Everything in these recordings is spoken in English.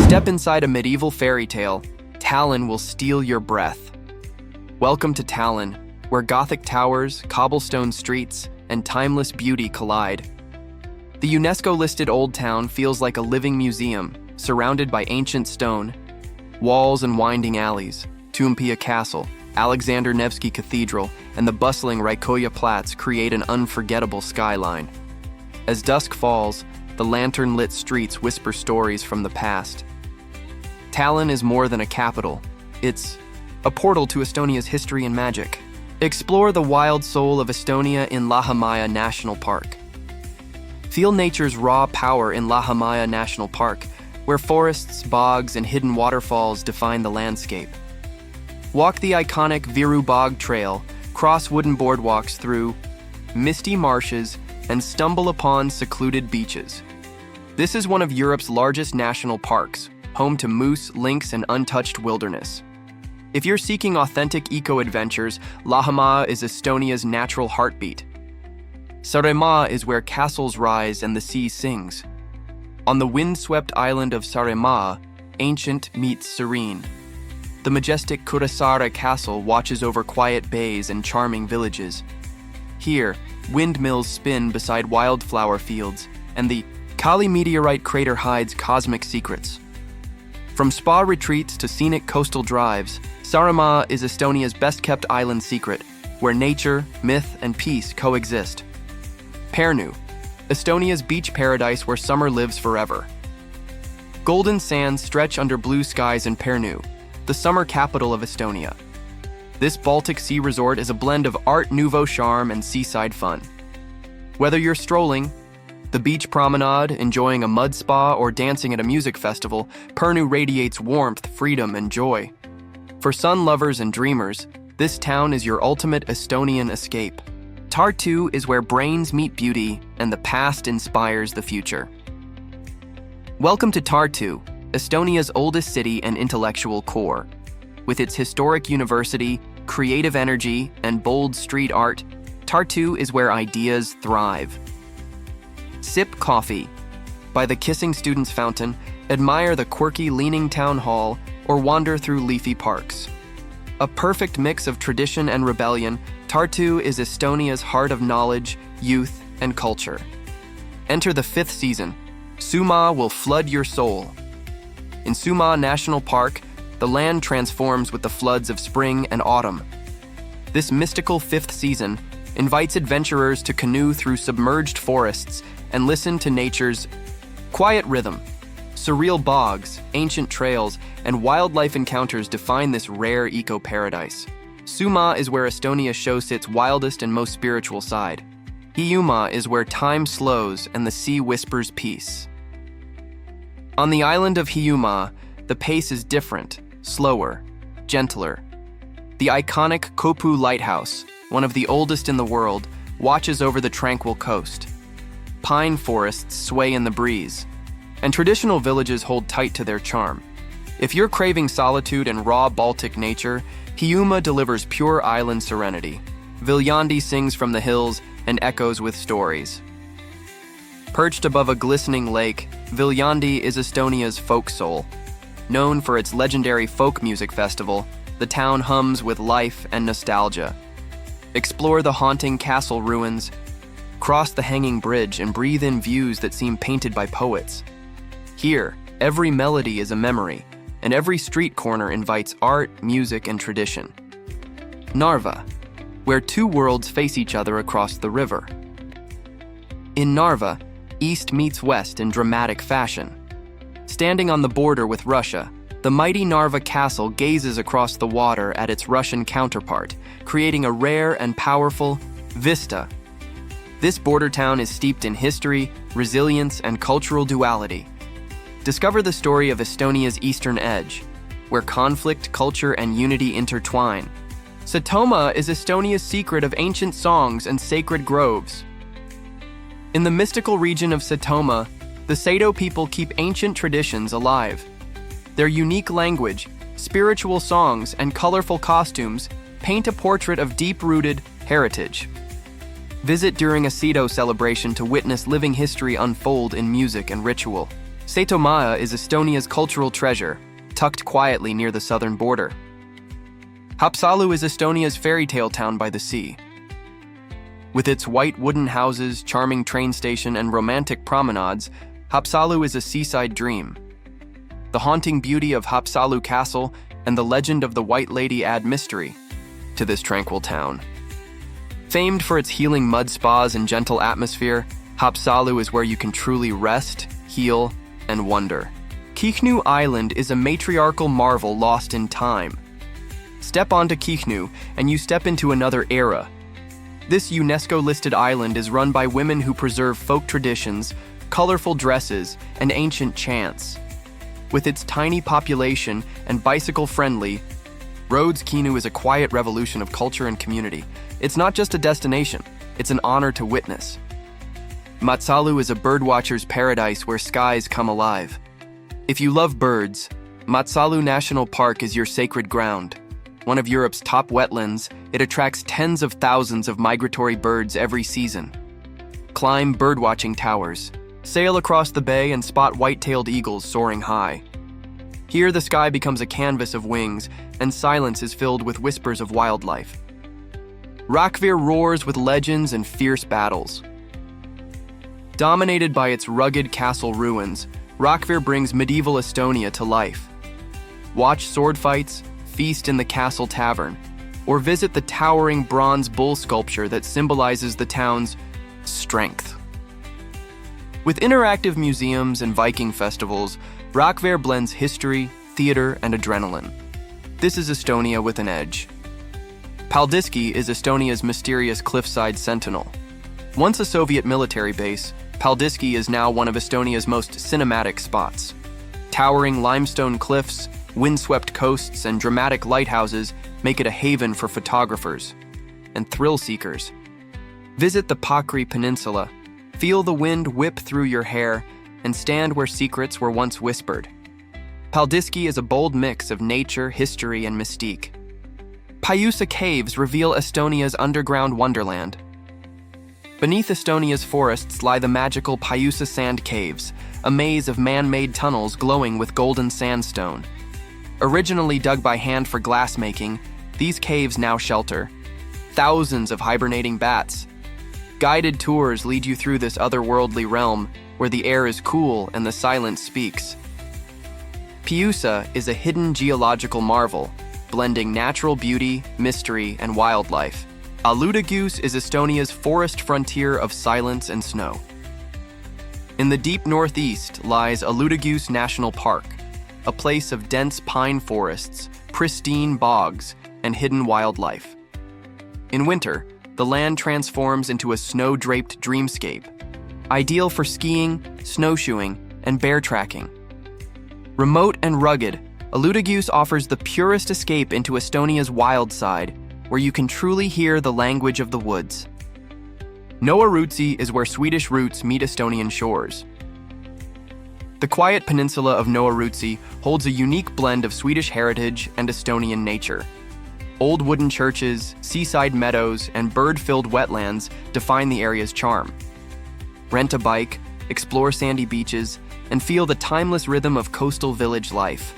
Step inside a medieval fairy tale, Tallinn will steal your breath. Welcome to Tallinn, where Gothic towers, cobblestone streets, and timeless beauty collide. The UNESCO-listed Old Town feels like a living museum, surrounded by ancient stone, walls and winding alleys. Toompea Castle, Alexander Nevsky Cathedral, and the bustling Raikoja Platz create an unforgettable skyline. As dusk falls, the lantern-lit streets whisper stories from the past. Tallinn is more than a capital. It's a portal to Estonia's history and magic. Explore the wild soul of Estonia in SaaremaaHiiumaa National Park. Feel nature's raw power in SaaremaaHiiumaa National Park, where forests, bogs, and hidden waterfalls define the landscape. Walk the iconic Viru Bog Trail, cross wooden boardwalks through misty marshes, and stumble upon secluded beaches. This is one of Europe's largest national parks, home to moose, lynx, and untouched wilderness. If you're seeking authentic eco-adventures, SaaremaaHiiumaa is Estonia's natural heartbeat. Saaremaa is where castles rise and the sea sings. On the wind-swept island of Saaremaa, ancient meets serene. The majestic Kuressaare Castle watches over quiet bays and charming villages. Here, windmills spin beside wildflower fields, and the Kali meteorite crater hides cosmic secrets. From spa retreats to scenic coastal drives, Saaremaa is Estonia's best-kept island secret, where nature, myth, and peace coexist. Pärnu, Estonia's beach paradise where summer lives forever. Golden sands stretch under blue skies in Pärnu, the summer capital of Estonia. This Baltic Sea resort is a blend of Art Nouveau charm and seaside fun. Whether you're strolling, the beach promenade, enjoying a mud spa, or dancing at a music festival, Pärnu radiates warmth, freedom, and joy. For sun lovers and dreamers, this town is your ultimate Estonian escape. Tartu is where brains meet beauty and the past inspires the future. Welcome to Tartu, Estonia's oldest city and intellectual core. With its historic university, creative energy, and bold street art, Tartu is where ideas thrive. Sip coffee by the Kissing Students Fountain, admire the quirky Leaning Town Hall, or wander through leafy parks. A perfect mix of tradition and rebellion, Tartu is Estonia's heart of knowledge, youth, and culture. Enter the 5th season. Summa will flood your soul. In Summa National Park, the land transforms with the floods of spring and autumn. This mystical 5th season invites adventurers to canoe through submerged forests and listen to nature's quiet rhythm. Surreal bogs, ancient trails, and wildlife encounters define this rare eco-paradise. Summa is where Estonia shows its wildest and most spiritual side. Hiiumaa is where time slows and the sea whispers peace. On the island of Hiiumaa, the pace is different, slower, gentler. The iconic Kopu Lighthouse, one of the oldest in the world, watches over the tranquil coast. Pine forests sway in the breeze, and traditional villages hold tight to their charm. If you're craving solitude and raw Baltic nature, Hiiumaa delivers pure island serenity. Viljandi sings from the hills and echoes with stories. Perched above a glistening lake, Viljandi is Estonia's folk soul. Known for its legendary folk music festival, the town hums with life and nostalgia. Explore the haunting castle ruins, cross the hanging bridge, and breathe in views that seem painted by poets. Here, every melody is a memory, and every street corner invites art, music, and tradition. Narva, where two worlds face each other across the river. In Narva, East meets West in dramatic fashion. Standing on the border with Russia, the mighty Narva Castle gazes across the water at its Russian counterpart, creating a rare and powerful vista. This border town is steeped in history, resilience, and cultural duality. Discover the story of Estonia's eastern edge, where conflict, culture, and unity intertwine. Setomaa is Estonia's secret of ancient songs and sacred groves. In the mystical region of Setomaa, the Sado people keep ancient traditions alive. Their unique language, spiritual songs, and colorful costumes paint a portrait of deep-rooted heritage. Visit during a Sado celebration to witness living history unfold in music and ritual. SaaremaaHiiumaa is Estonia's cultural treasure, tucked quietly near the southern border. Haapsalu is Estonia's fairy tale town by the sea. With its white wooden houses, charming train station, and romantic promenades, Haapsalu is a seaside dream. The haunting beauty of Haapsalu Castle and the legend of the White Lady add mystery to this tranquil town. Famed for its healing mud spas and gentle atmosphere, Haapsalu is where you can truly rest, heal, and wonder. Kihnu Island is a matriarchal marvel lost in time. Step onto Kihnu and you step into another era. This UNESCO-listed island is run by women who preserve folk traditions, colorful dresses, and ancient chants. With its tiny population and bicycle-friendly roads, Kihnu is a quiet revolution of culture and community. It's not just a destination, it's an honor to witness. Matsalu is a birdwatcher's paradise where skies come alive. If you love birds, Matsalu National Park is your sacred ground. One of Europe's top wetlands, it attracts tens of thousands of migratory birds every season. Climb birdwatching towers, sail across the bay and spot white-tailed eagles soaring high. Here the sky becomes a canvas of wings and silence is filled with whispers of wildlife. Rakvere roars with legends and fierce battles. Dominated by its rugged castle ruins, Rakvere brings medieval Estonia to life. Watch sword fights, feast in the castle tavern, or visit the towering bronze bull sculpture that symbolizes the town's strength. With interactive museums and Viking festivals, Rakvere blends history, theater, and adrenaline. This is Estonia with an edge. Paldiski is Estonia's mysterious cliffside sentinel. Once a Soviet military base, Paldiski is now one of Estonia's most cinematic spots. Towering limestone cliffs, windswept coasts, and dramatic lighthouses make it a haven for photographers and thrill seekers. Visit the Pakri Peninsula, feel the wind whip through your hair, and stand where secrets were once whispered. Paldiski is a bold mix of nature, history, and mystique. Pajusa Caves reveal Estonia's underground wonderland. Beneath Estonia's forests lie the magical Pajusa Sand Caves, a maze of man-made tunnels glowing with golden sandstone. Originally dug by hand for glassmaking, these caves now shelter thousands of hibernating bats. Guided tours lead you through this otherworldly realm where the air is cool and the silence speaks. Pajusa is a hidden geological marvel, blending natural beauty, mystery, and wildlife. Aludagoos is Estonia's forest frontier of silence and snow. In the deep northeast lies Aludagoos National Park, a place of dense pine forests, pristine bogs, and hidden wildlife. In winter, the land transforms into a snow-draped dreamscape, ideal for skiing, snowshoeing, and bear tracking. Remote and rugged, Aludagoos offers the purest escape into Estonia's wild side, where you can truly hear the language of the woods. Noorutsi is where Swedish roots meet Estonian shores. The quiet peninsula of Noorutsi holds a unique blend of Swedish heritage and Estonian nature. Old wooden churches, seaside meadows, and bird-filled wetlands define the area's charm. Rent a bike, explore sandy beaches, and feel the timeless rhythm of coastal village life.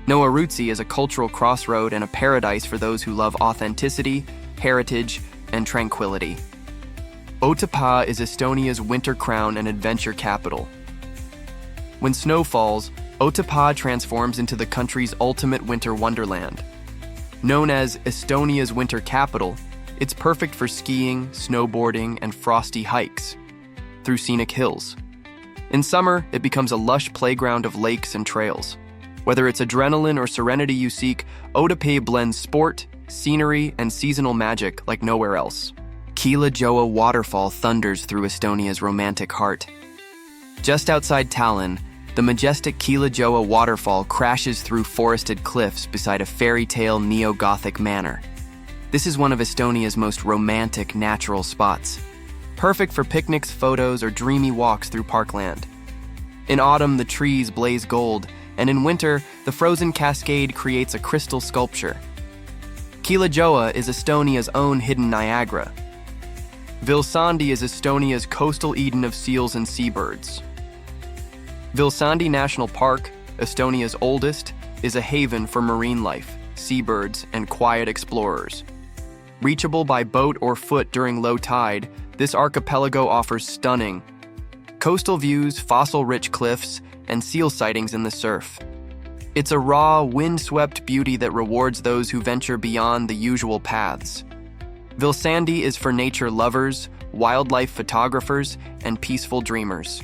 Noorutsi is a cultural crossroad and a paradise for those who love authenticity, heritage, and tranquility. Otepää is Estonia's winter crown and adventure capital. When snow falls, Otepää transforms into the country's ultimate winter wonderland. Known as Estonia's winter capital, it's perfect for skiing, snowboarding, and frosty hikes through scenic hills. In summer, it becomes a lush playground of lakes and trails. Whether it's adrenaline or serenity you seek, Otepää blends sport, scenery, and seasonal magic like nowhere else. Kiila-Joa waterfall thunders through Estonia's romantic heart. Just outside Tallinn, the majestic Kiila-Joa waterfall crashes through forested cliffs beside a fairy tale neo-Gothic manor. This is one of Estonia's most romantic natural spots, perfect for picnics, photos, or dreamy walks through parkland. In autumn, the trees blaze gold, and in winter, the frozen cascade creates a crystal sculpture. Kiila-Joa is Estonia's own hidden Niagara. Vilsandi is Estonia's coastal Eden of seals and seabirds. Vilsandi National Park, Estonia's oldest, is a haven for marine life, seabirds, and quiet explorers. Reachable by boat or foot during low tide, this archipelago offers stunning coastal views, fossil-rich cliffs, and seal sightings in the surf. It's a raw, wind-swept beauty that rewards those who venture beyond the usual paths. Vilsandi is for nature lovers, wildlife photographers, and peaceful dreamers.